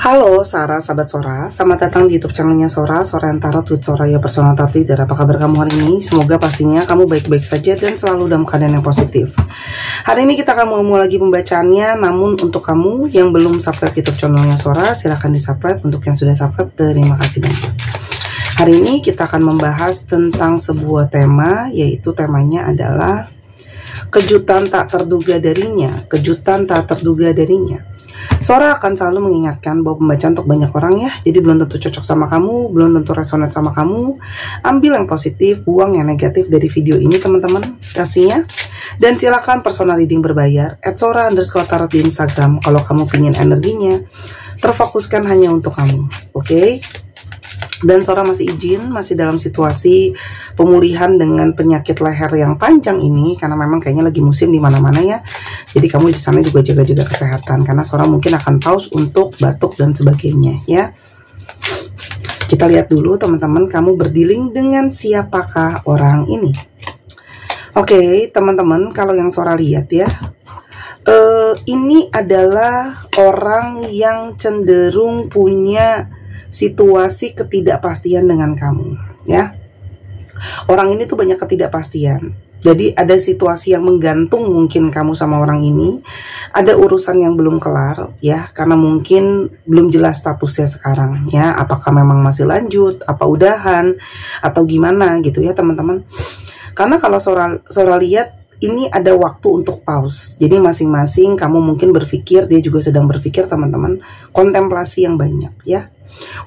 Halo Sarah, sahabat Sora, selamat datang di YouTube channelnya Sora yang Tarot with Soraya Personal Tarot Reader. Apa kabar kamu hari ini? Semoga pastinya kamu baik-baik saja dan selalu dalam keadaan yang positif. Hari ini kita akan memulai lagi pembacaannya, namun untuk kamu yang belum subscribe YouTube channelnya Sora, silahkan di subscribe. Untuk yang sudah subscribe, terima kasih banyak. Hari ini kita akan membahas tentang sebuah tema, yaitu temanya adalah kejutan tak terduga darinya. Kejutan tak terduga darinya. Sora akan selalu mengingatkan bahwa pembacaan untuk banyak orang ya, jadi belum tentu cocok sama kamu, belum tentu resonate sama kamu. Ambil yang positif, buang yang negatif dari video ini teman-teman, kasihnya. Dan silakan personal reading berbayar @sora_tarot di Instagram kalau kamu pingin energinya terfokuskan hanya untuk kamu, oke? Dan Sora masih izin, masih dalam situasi pemulihan dengan penyakit leher yang panjang ini, karena memang kayaknya lagi musim di mana-mana ya. Jadi kamu di sana juga jaga-jaga kesehatan, karena Sora mungkin akan pause untuk batuk dan sebagainya ya. Kita lihat dulu teman-teman, kamu berdealing dengan siapakah orang ini? Oke, teman-teman, kalau yang Sora lihat ya, ini adalah orang yang cenderung punya situasi ketidakpastian dengan kamu ya. Orang ini tuh banyak ketidakpastian, jadi ada situasi yang menggantung mungkin kamu sama orang ini. Ada urusan yang belum kelar ya, karena mungkin belum jelas statusnya sekarang ya, apakah memang masih lanjut, apa udahan atau gimana gitu ya teman-teman. Karena kalau Sora lihat ini ada waktu untuk pause. Jadi masing-masing kamu mungkin berpikir, dia juga sedang berpikir teman-teman, kontemplasi yang banyak ya.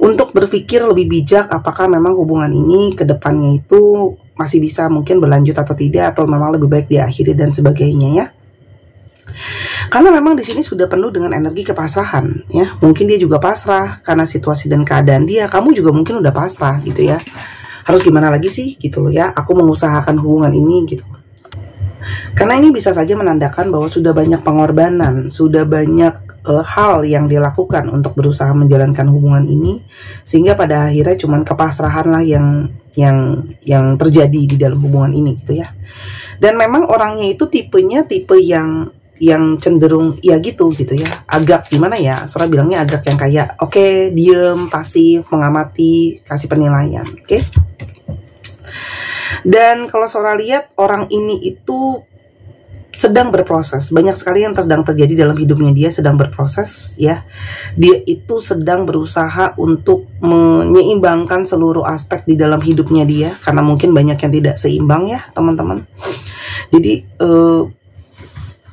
Untuk berpikir lebih bijak apakah memang hubungan ini ke depannya itu masih bisa mungkin berlanjut atau tidak, atau memang lebih baik diakhiri dan sebagainya ya. Karena memang di sini sudah penuh dengan energi kepasrahan ya. Mungkin dia juga pasrah karena situasi dan keadaan dia, kamu juga mungkin udah pasrah gitu ya. Harus gimana lagi sih gitu loh ya, aku mengusahakan hubungan ini gitu. Karena ini bisa saja menandakan bahwa sudah banyak pengorbanan, sudah banyak hal yang dilakukan untuk berusaha menjalankan hubungan ini, sehingga pada akhirnya cuman kepasrahan lah yang terjadi di dalam hubungan ini gitu ya. Dan memang orangnya itu tipenya tipe yang cenderung ya gitu ya, agak gimana ya, Sora bilangnya agak yang kayak oke, diem, pasif, mengamati, kasih penilaian, oke. Dan kalau Sora lihat orang ini itu sedang berproses, banyak sekali yang sedang terjadi dalam hidupnya, dia sedang berproses ya. Dia itu sedang berusaha untuk menyeimbangkan seluruh aspek di dalam hidupnya dia, karena mungkin banyak yang tidak seimbang ya teman-teman. Jadi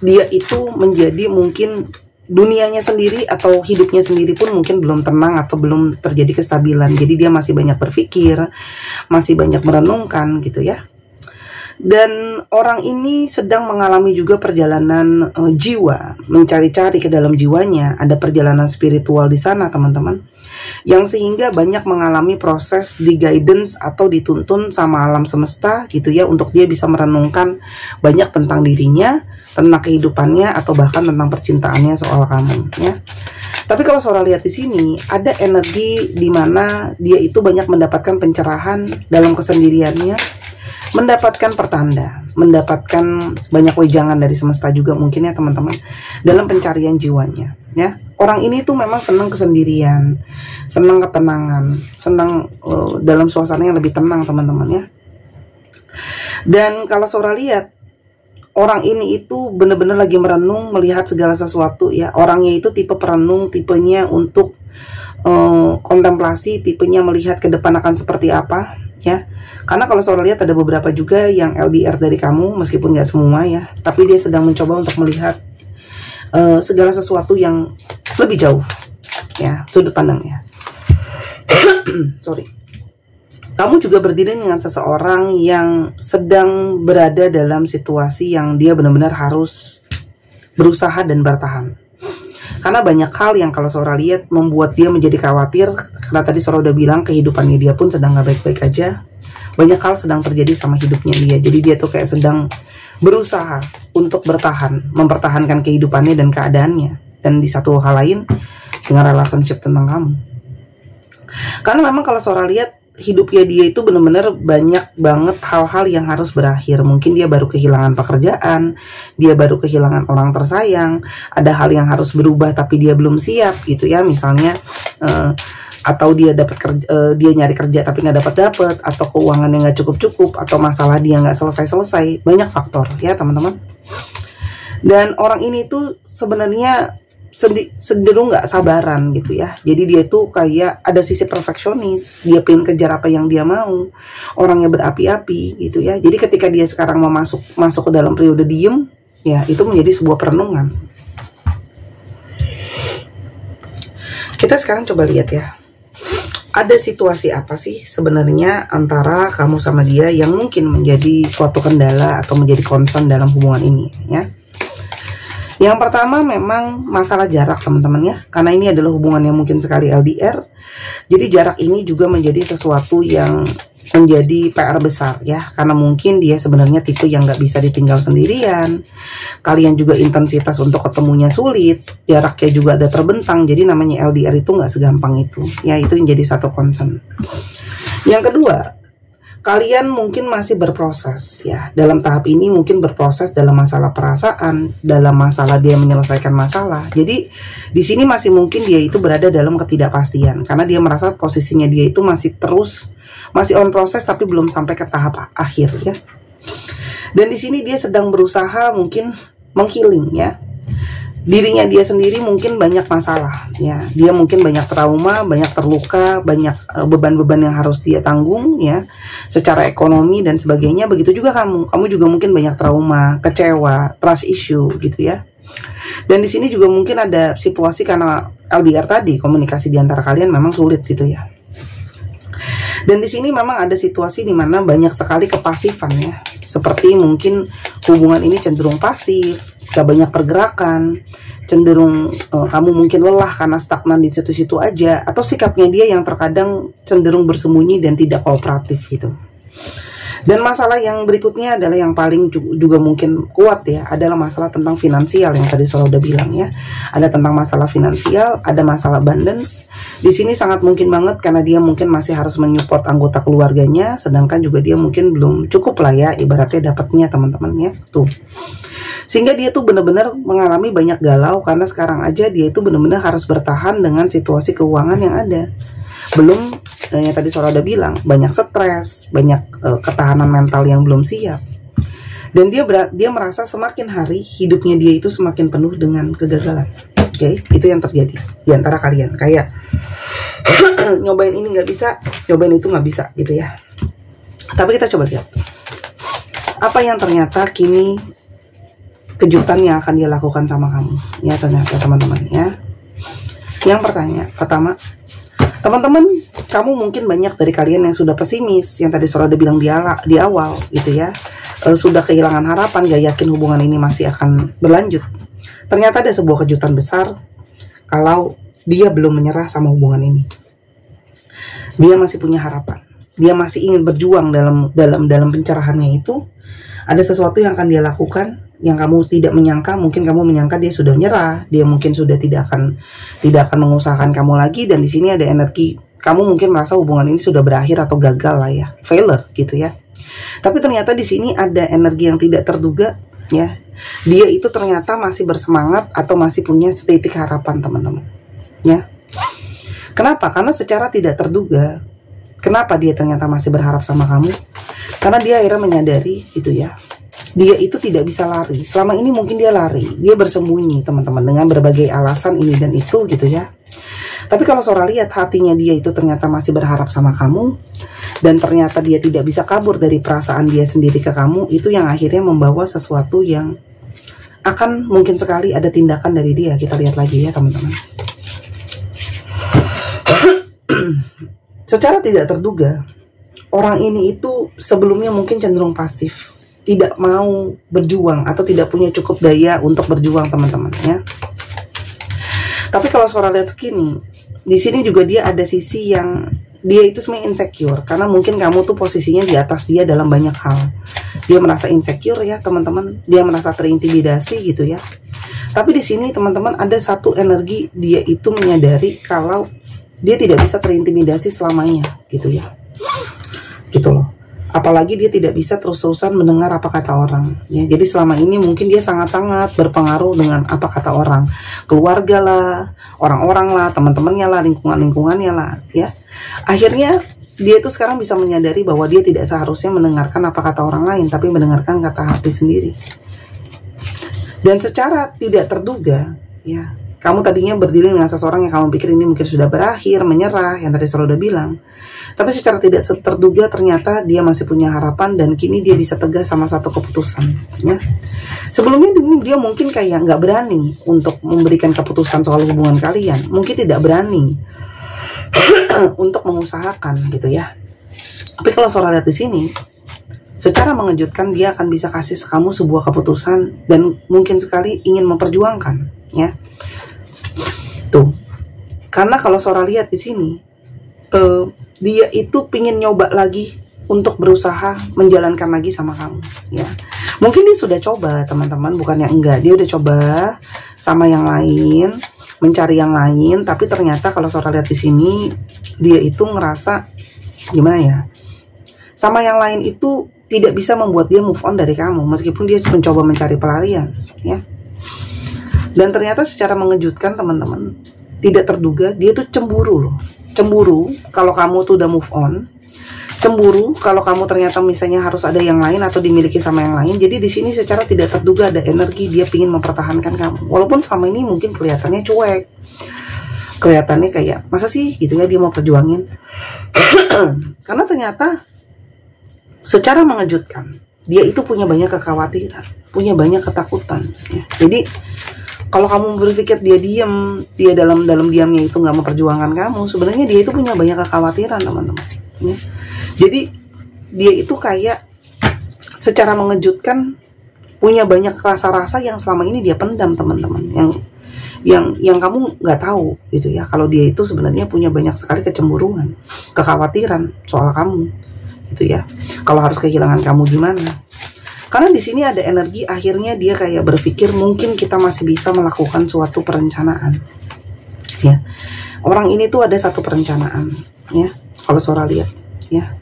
dia itu menjadi mungkin dunianya sendiri atau hidupnya sendiri pun mungkin belum tenang atau belum terjadi kestabilan. Jadi dia masih banyak berpikir, masih banyak merenungkan gitu ya. Dan orang ini sedang mengalami juga perjalanan jiwa, mencari-cari ke dalam jiwanya. Ada perjalanan spiritual di sana teman-teman, yang sehingga banyak mengalami proses di guidance atau dituntun sama alam semesta gitu ya, untuk dia bisa merenungkan banyak tentang dirinya, tentang kehidupannya, atau bahkan tentang percintaannya soal kamu ya. Tapi kalau Sora lihat di sini ada energi di mana dia itu banyak mendapatkan pencerahan dalam kesendiriannya, mendapatkan pertanda, mendapatkan banyak wejangan dari semesta juga mungkin ya teman-teman, dalam pencarian jiwanya ya. Orang ini tuh memang senang kesendirian, senang ketenangan, senang dalam suasana yang lebih tenang teman-teman ya. Dan kalau Sora lihat orang ini itu benar-benar lagi merenung, melihat segala sesuatu ya. Orangnya itu tipe perenung, tipenya untuk kontemplasi, tipenya melihat ke depan akan seperti apa ya. Karena kalau Sora lihat ada beberapa juga yang LDR dari kamu, meskipun nggak semua ya, tapi dia sedang mencoba untuk melihat segala sesuatu yang lebih jauh ya, sudut pandangnya. Sorry. Kamu juga berdiri dengan seseorang yang sedang berada dalam situasi yang dia benar-benar harus berusaha dan bertahan. Karena banyak hal yang kalau Sora lihat membuat dia menjadi khawatir, karena tadi Sora udah bilang kehidupannya dia pun sedang nggak baik-baik aja. Banyak hal sedang terjadi sama hidupnya dia, jadi dia tuh kayak sedang berusaha untuk bertahan, mempertahankan kehidupannya dan keadaannya. Dan di satu hal lain dengan relationship tentang kamu. Karena memang kalau Sora lihat hidupnya dia itu benar-benar banyak banget hal-hal yang harus berakhir. Mungkin dia baru kehilangan pekerjaan, dia baru kehilangan orang tersayang, ada hal yang harus berubah tapi dia belum siap gitu ya, misalnya atau dia dia nyari kerja tapi nggak dapat, atau keuangan yang nggak cukup, atau masalah dia nggak selesai. Banyak faktor ya teman-teman. Dan orang ini tuh sebenarnya cenderung nggak sabaran gitu ya. Jadi dia tuh kayak ada sisi perfeksionis, dia pengen kejar apa yang dia mau, orangnya berapi-api gitu ya. Jadi ketika dia sekarang mau masuk ke dalam periode diem ya, itu menjadi sebuah perenungan. Kita sekarang coba lihat ya, ada situasi apa sih sebenarnya antara kamu sama dia yang mungkin menjadi suatu kendala atau menjadi concern dalam hubungan ini ya. Yang pertama memang masalah jarak teman-teman ya, karena ini adalah hubungan yang mungkin sekali LDR. Jadi jarak ini juga menjadi sesuatu yang menjadi PR besar ya, karena mungkin dia sebenarnya tipe yang nggak bisa ditinggal sendirian. Kalian juga intensitas untuk ketemunya sulit, jaraknya juga ada terbentang. Jadi namanya LDR itu nggak segampang itu ya, itu yang jadi satu concern. Yang kedua, kalian mungkin masih berproses ya, dalam tahap ini mungkin berproses dalam masalah perasaan, dalam masalah dia menyelesaikan masalah. Jadi di sini masih mungkin dia itu berada dalam ketidakpastian, karena dia merasa posisinya dia itu masih on proses tapi belum sampai ke tahap akhir ya. Dan di sini dia sedang berusaha mungkin menghealing ya. Dirinya dia sendiri mungkin banyak masalah ya, dia mungkin banyak trauma, banyak terluka, banyak beban-beban yang harus dia tanggung ya, secara ekonomi dan sebagainya. Begitu juga kamu juga mungkin banyak trauma, kecewa, trust issue gitu ya. Dan di sini juga mungkin ada situasi karena LDR tadi, komunikasi di antara kalian memang sulit gitu ya. Dan di sini memang ada situasi di mana banyak sekali kepasifan ya, seperti mungkin hubungan ini cenderung pasif, gak banyak pergerakan, cenderung kamu mungkin lelah karena stagnan di situ-situ aja, atau sikapnya dia yang terkadang cenderung bersembunyi dan tidak kooperatif gitu. Dan masalah yang berikutnya adalah yang paling juga mungkin kuat ya, adalah masalah tentang finansial yang tadi Sora udah bilang ya. Ada tentang masalah finansial, ada masalah abundance. Di sini sangat mungkin banget karena dia mungkin masih harus menyupport anggota keluarganya, sedangkan juga dia mungkin belum cukup lah ya ibaratnya dapatnya teman-teman ya tuh. Sehingga dia tuh benar-benar mengalami banyak galau karena sekarang aja dia itu benar-benar harus bertahan dengan situasi keuangan yang ada. Belum yang tadi Sora udah bilang, banyak stres, banyak ketahanan mental yang belum siap. Dan dia merasa semakin hari hidupnya dia itu semakin penuh dengan kegagalan. Oke, itu yang terjadi di antara kalian. Kayak nyobain ini nggak bisa, nyobain itu nggak bisa gitu ya. Tapi kita coba lihat apa yang ternyata kini kejutan yang akan dia lakukan sama kamu ya ternyata teman-teman ya. Yang pertama, teman-teman, kamu mungkin banyak dari kalian yang sudah pesimis, yang tadi Sora udah bilang di awal gitu ya, sudah kehilangan harapan, gak yakin hubungan ini masih akan berlanjut. Ternyata ada sebuah kejutan besar kalau dia belum menyerah sama hubungan ini. Dia masih punya harapan, dia masih ingin berjuang dalam pencerahannya itu. Ada sesuatu yang akan dia lakukan yang kamu tidak menyangka. Mungkin kamu menyangka dia sudah menyerah, dia mungkin sudah tidak akan mengusahakan kamu lagi, dan di sini ada energi kamu mungkin merasa hubungan ini sudah berakhir atau gagal lah ya, failure gitu ya. Tapi ternyata di sini ada energi yang tidak terduga ya. Dia itu ternyata masih bersemangat atau masih punya setitik harapan teman-teman ya. Kenapa? Karena secara tidak terduga, kenapa dia ternyata masih berharap sama kamu? Karena dia akhirnya menyadari gitu ya, dia itu tidak bisa lari. Selama ini mungkin dia lari, dia bersembunyi teman-teman dengan berbagai alasan ini dan itu gitu ya. Tapi kalau Sora lihat hatinya dia itu ternyata masih berharap sama kamu, dan ternyata dia tidak bisa kabur dari perasaan dia sendiri ke kamu, itu yang akhirnya membawa sesuatu yang akan mungkin sekali ada tindakan dari dia. Kita lihat lagi ya teman-teman. Secara tidak terduga, orang ini itu sebelumnya mungkin cenderung pasif, tidak mau berjuang atau tidak punya cukup daya untuk berjuang teman-teman ya. Tapi kalau Sora lihat segini, di sini juga dia ada sisi yang dia itu sebenarnya insecure, karena mungkin kamu tuh posisinya di atas dia dalam banyak hal. Dia merasa insecure ya teman-teman, dia merasa terintimidasi gitu ya. Tapi di sini teman-teman ada satu energi, dia itu menyadari kalau dia tidak bisa terintimidasi selamanya gitu ya. gitu loh. Apalagi dia tidak bisa terus-terusan mendengar apa kata orang, ya. Jadi selama ini mungkin dia sangat-sangat berpengaruh dengan apa kata orang, keluarga lah, orang-orang lah, teman-temannya lah, lingkungannya lah, ya. Akhirnya dia itu sekarang bisa menyadari bahwa dia tidak seharusnya mendengarkan apa kata orang lain, tapi mendengarkan kata hati sendiri. Dan secara tidak terduga, ya, kamu tadinya berdiri dengan seseorang yang kamu pikir ini mungkin sudah berakhir, menyerah, yang tadi saya udah bilang. Tapi secara tidak terduga ternyata dia masih punya harapan dan kini dia bisa tegas sama satu keputusan, ya. Sebelumnya dia mungkin kayak nggak berani untuk memberikan keputusan soal hubungan kalian, mungkin tidak berani untuk mengusahakan, gitu ya. Tapi kalau Sora lihat di sini, secara mengejutkan dia akan bisa kasih kamu sebuah keputusan dan mungkin sekali ingin memperjuangkan, ya. Tuh, karena kalau Sora lihat di sini, dia itu pingin nyoba lagi untuk berusaha menjalankan lagi sama kamu, ya. Mungkin dia sudah coba, teman-teman, bukannya enggak. Dia udah coba sama yang lain, mencari yang lain, tapi ternyata kalau Sora lihat di sini, dia itu ngerasa gimana ya? Sama yang lain itu tidak bisa membuat dia move on dari kamu, meskipun dia mencoba mencari pelarian, ya. Dan ternyata secara mengejutkan, teman-teman, tidak terduga dia tuh cemburu loh. Cemburu kalau kamu tuh udah move on, cemburu kalau kamu ternyata misalnya harus ada yang lain atau dimiliki sama yang lain. Jadi di sini secara tidak terduga ada energi dia pingin mempertahankan kamu, walaupun selama ini mungkin kelihatannya cuek, kelihatannya kayak masa sih gitu ya dia mau perjuangin. Karena ternyata secara mengejutkan dia itu punya banyak kekhawatiran, punya banyak ketakutan, ya. Jadi kalau kamu berpikir dia diam, dia dalam diamnya itu nggak memperjuangkan kamu, sebenarnya dia itu punya banyak kekhawatiran, teman-teman, ya. Jadi dia itu kayak secara mengejutkan punya banyak rasa-rasa yang selama ini dia pendam, teman-teman, yang kamu nggak tahu, gitu ya. Kalau dia itu sebenarnya punya banyak sekali kecemburuan, kekhawatiran soal kamu, gitu ya. Kalau harus kehilangan kamu gimana? Karena di sini ada energi akhirnya dia kayak berpikir mungkin kita masih bisa melakukan suatu perencanaan, ya. Orang ini tuh ada satu perencanaan, ya. Kalau Sora lihat, ya.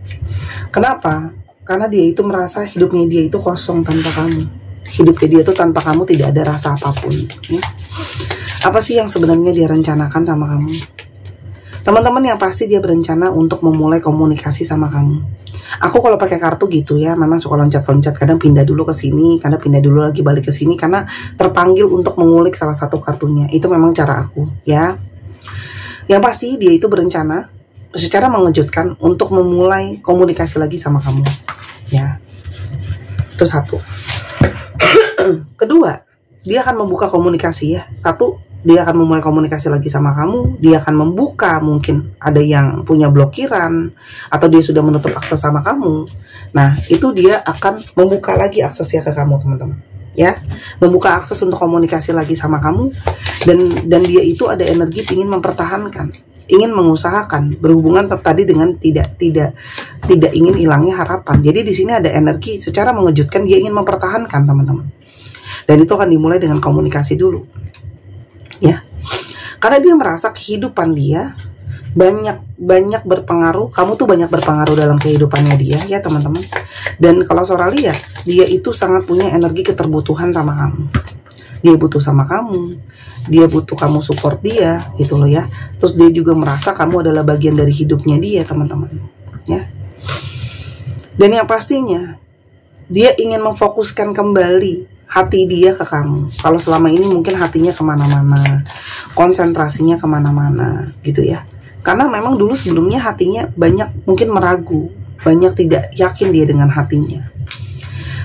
Kenapa? Karena dia itu merasa hidupnya dia itu kosong tanpa kamu. Hidupnya dia tuh tanpa kamu tidak ada rasa apapun, ya. Apa sih yang sebenarnya dia rencanakan sama kamu? Teman-teman, yang pasti dia berencana untuk memulai komunikasi sama kamu. Aku kalau pakai kartu gitu ya, memang suka loncat-loncat, kadang pindah dulu ke sini, kadang pindah dulu lagi balik ke sini karena terpanggil untuk mengulik salah satu kartunya. Itu memang cara aku, ya. Yang pasti dia itu berencana secara mengejutkan untuk memulai komunikasi lagi sama kamu, ya. Itu satu. Kedua, dia akan membuka komunikasi, ya. Satu, dia akan memulai komunikasi lagi sama kamu. Dia akan membuka, mungkin ada yang punya blokiran atau dia sudah menutup akses sama kamu. Nah, itu dia akan membuka lagi aksesnya ke kamu, teman-teman, ya. Membuka akses untuk komunikasi lagi sama kamu. Dan dia itu ada energi ingin mempertahankan, ingin mengusahakan berhubungan tadi dengan tidak ingin hilangnya harapan. Jadi di sini ada energi secara mengejutkan dia ingin mempertahankan, teman-teman. Dan itu akan dimulai dengan komunikasi dulu, ya. Karena dia merasa kehidupan dia banyak berpengaruh, kamu tuh banyak berpengaruh dalam kehidupannya dia, ya, teman-teman. Dan kalau Sora lihat, dia itu sangat punya energi keterbutuhan sama kamu. Dia butuh sama kamu, dia butuh kamu support dia, gitu loh, ya. Terus dia juga merasa kamu adalah bagian dari hidupnya dia, teman-teman, ya. Dan yang pastinya dia ingin memfokuskan kembali hati dia ke kamu. Kalau selama ini mungkin hatinya kemana-mana, konsentrasinya kemana-mana, gitu ya. Karena memang dulu sebelumnya hatinya banyak mungkin meragu, banyak tidak yakin dia dengan hatinya.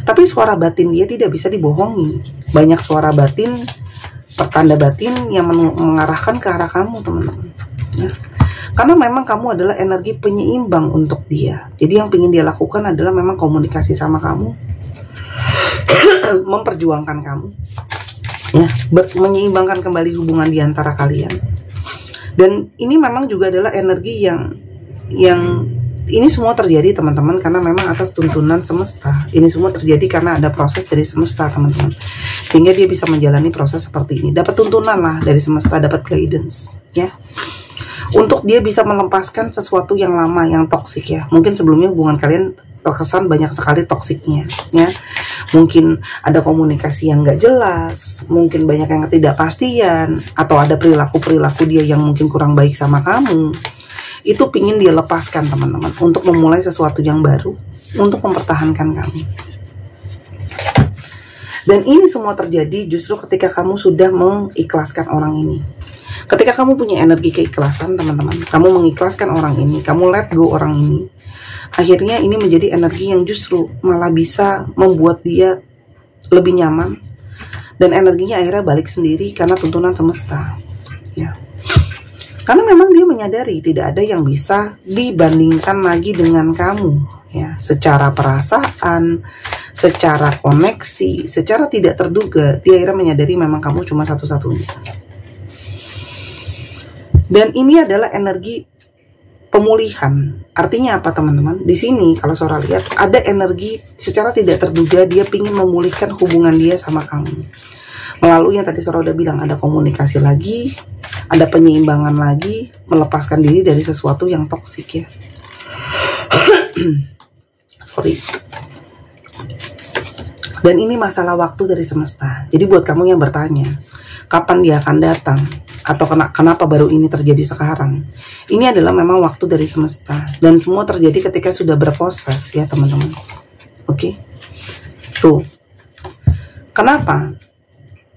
Tapi suara batin dia tidak bisa dibohongi. Banyak suara batin, pertanda batin yang mengarahkan ke arah kamu, teman-teman, ya. Karena memang kamu adalah energi penyeimbang untuk dia. Jadi yang ingin dia lakukan adalah memang komunikasi sama kamu, memperjuangkan kamu, ya, menyeimbangkan kembali hubungan di antara kalian. Dan ini memang juga adalah energi yang ini semua terjadi, teman-teman, karena memang atas tuntunan semesta. Ini semua terjadi karena ada proses dari semesta, teman-teman, sehingga dia bisa menjalani proses seperti ini. Dapat tuntunan lah dari semesta, dapat guidance, ya. untuk dia bisa melepaskan sesuatu yang lama, yang toksik ya. Mungkin sebelumnya hubungan kalian terkesan banyak sekali toksiknya ya. Mungkin ada komunikasi yang gak jelas, mungkin banyak yang ketidakpastian, atau ada perilaku-perilaku dia yang mungkin kurang baik sama kamu. Itu pingin dia lepaskan teman-teman, untuk memulai sesuatu yang baru, untuk mempertahankan kamu. Dan ini semua terjadi justru ketika kamu sudah mengikhlaskan orang ini. Ketika kamu punya energi keikhlasan teman-teman, kamu mengikhlaskan orang ini, kamu let go orang ini, akhirnya ini menjadi energi yang justru malah bisa membuat dia lebih nyaman, dan energinya akhirnya balik sendiri karena tuntunan semesta ya. Karena memang dia menyadari tidak ada yang bisa dibandingkan lagi dengan kamu ya, secara perasaan, secara koneksi, secara tidak terduga dia akhirnya menyadari memang kamu cuma satu-satunya. Dan ini adalah energi pemulihan. Artinya apa teman-teman? Di sini kalau Sora lihat ada energi secara tidak terduga dia ingin memulihkan hubungan dia sama kamu. Melalui yang tadi Sora udah bilang, ada komunikasi lagi, ada penyeimbangan lagi, melepaskan diri dari sesuatu yang toksik ya. Sorry. Dan ini masalah waktu dari semesta. Jadi buat kamu yang bertanya, kapan dia akan datang? Atau kenapa baru ini terjadi sekarang? Ini adalah memang waktu dari semesta. Dan semua terjadi ketika sudah berproses ya teman-teman. Oke. Tuh. Kenapa?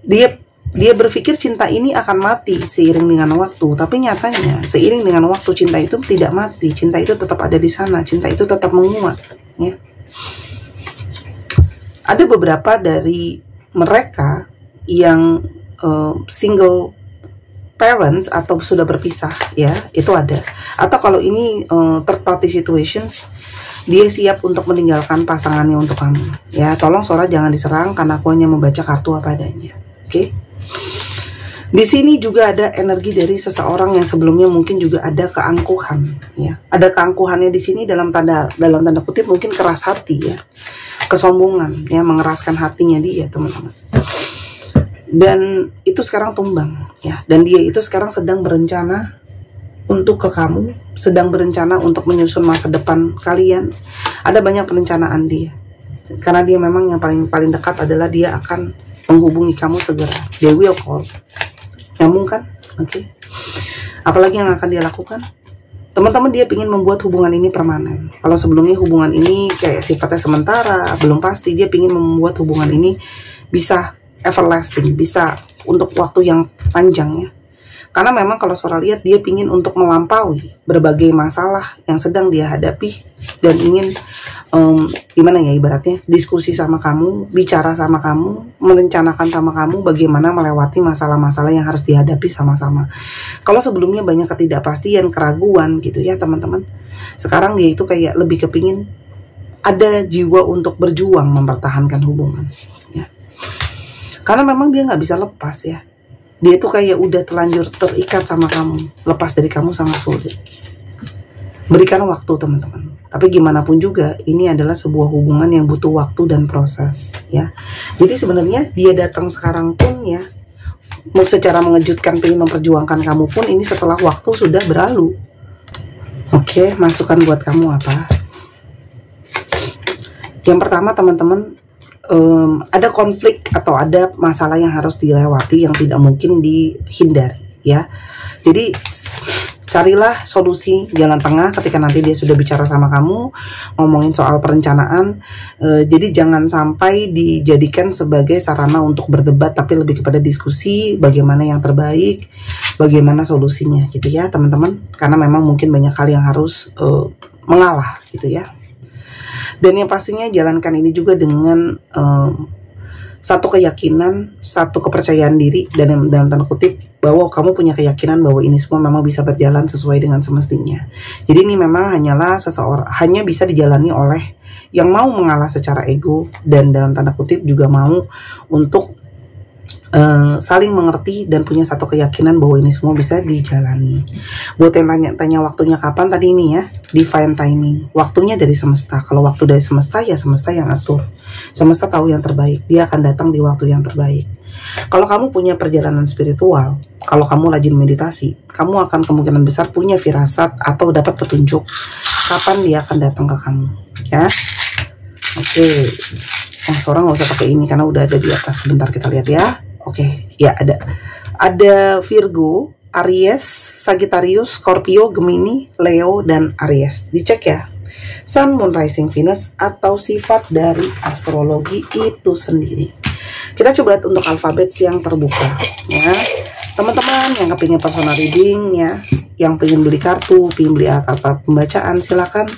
Dia berpikir cinta ini akan mati seiring dengan waktu, tapi nyatanya seiring dengan waktu cinta itu tidak mati, cinta itu tetap ada di sana, cinta itu tetap menguat ya. Ada beberapa dari mereka yang single parents atau sudah berpisah ya, itu ada. Atau kalau ini third party situations, dia siap untuk meninggalkan pasangannya untuk kamu ya. Tolong Sora jangan diserang karena aku hanya membaca kartu apa adanya. Oke. Di sini juga ada energi dari seseorang yang sebelumnya mungkin juga ada keangkuhan ya. Ada keangkuhannya di sini dalam tanda kutip mungkin keras hati ya. Kesombongan ya, mengeraskan hatinya dia teman-teman. Dan itu sekarang tumbang ya. Dan dia itu sekarang sedang berencana untuk ke kamu, sedang berencana untuk menyusun masa depan kalian. Ada banyak perencanaan dia. Karena dia memang yang paling dekat adalah dia akan menghubungi kamu segera. They will call. Nyambung kan? Oke. Apalagi yang akan dia lakukan? Teman-teman, dia ingin membuat hubungan ini permanen. Kalau sebelumnya hubungan ini kayak sifatnya sementara, belum pasti, dia ingin membuat hubungan ini bisa everlasting, bisa untuk waktu yang panjang ya. Karena memang kalau Sora lihat dia ingin untuk melampaui berbagai masalah yang sedang dia hadapi dan ingin gimana ya ibaratnya, diskusi sama kamu, bicara sama kamu, merencanakan sama kamu bagaimana melewati masalah-masalah yang harus dihadapi sama-sama. Kalau sebelumnya banyak ketidakpastian, keraguan gitu ya teman-teman, sekarang dia itu kayak lebih kepingin ada jiwa untuk berjuang mempertahankan hubungan ya. Karena memang dia nggak bisa lepas ya. Dia tuh kayak udah terlanjur terikat sama kamu. Lepas dari kamu sangat sulit. Berikan waktu teman-teman. Tapi gimana pun juga ini adalah sebuah hubungan yang butuh waktu dan proses ya. Jadi sebenarnya dia datang sekarang pun ya, secara mengejutkan pengen memperjuangkan kamu pun, ini setelah waktu sudah berlalu. Oke, masukan buat kamu apa? Yang pertama teman-teman, ada konflik atau ada masalah yang harus dilewati yang tidak mungkin dihindari ya. Jadi carilah solusi jalan tengah ketika nanti dia sudah bicara sama kamu, ngomongin soal perencanaan. Jadi jangan sampai dijadikan sebagai sarana untuk berdebat, tapi lebih kepada diskusi bagaimana yang terbaik, bagaimana solusinya gitu ya teman-teman. Karena memang mungkin banyak hal yang harus mengalah gitu ya. Dan yang pastinya jalankan ini juga dengan satu keyakinan, satu kepercayaan diri, dan dalam tanda kutip bahwa kamu punya keyakinan bahwa ini semua memang bisa berjalan sesuai dengan semestinya. Jadi ini memang hanyalah hanya bisa dijalani oleh yang mau mengalah secara ego, dan dalam tanda kutip juga mau untuk saling mengerti dan punya satu keyakinan bahwa ini semua bisa dijalani. Buat yang tanya waktunya kapan tadi ini ya, divine timing, waktunya dari semesta. Kalau waktu dari semesta ya semesta yang atur, semesta tahu yang terbaik, dia akan datang di waktu yang terbaik. Kalau kamu punya perjalanan spiritual, kalau kamu rajin meditasi, kamu akan kemungkinan besar punya firasat atau dapat petunjuk kapan dia akan datang ke kamu, ya. Oke. Seorang nggak usah pakai ini karena udah ada di atas. Sebentar kita lihat ya. Oke, ya ada Virgo, Aries, Sagittarius, Scorpio, Gemini, Leo, dan Aries. Dicek ya. Sun, Moon, Rising, Venus atau sifat dari astrologi itu sendiri. Kita coba lihat untuk alfabet yang terbuka, ya. Teman-teman yang kepingin personal reading, ya, yang pengen beli kartu, pengen beli apa pembacaan, silakan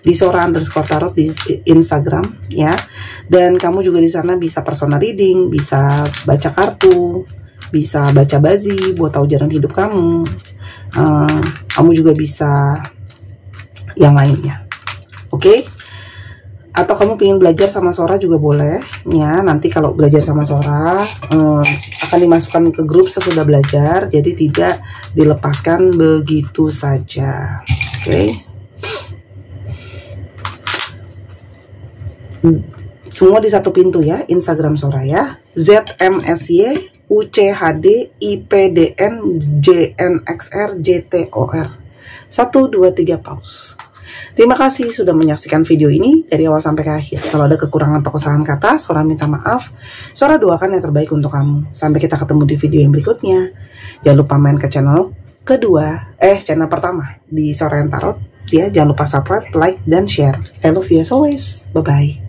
di Sora_tarot di Instagram, ya. Dan kamu juga di sana bisa personal reading, bisa baca kartu, bisa baca bazi buat tahu jalan hidup kamu. Kamu juga bisa yang lainnya, oke? Atau kamu pengen belajar sama Sora juga boleh, ya. Nanti kalau belajar sama Sora akan dimasukkan ke grup sesudah belajar, jadi tidak dilepaskan begitu saja, oke? Semua di satu pintu ya, Instagram Sora ya. ZMSY UCHD IPDN JNXR JTOR 1 2 3 paus. Terima kasih sudah menyaksikan video ini dari awal sampai ke akhir. Kalau ada kekurangan atau kesalahan kata, Sora minta maaf. Sora doakan yang terbaik untuk kamu. Sampai kita ketemu di video yang berikutnya. Jangan lupa main ke channel channel pertama di Sora Tarot. Ya, jangan lupa subscribe, like, dan share. I love you as always. Bye-bye.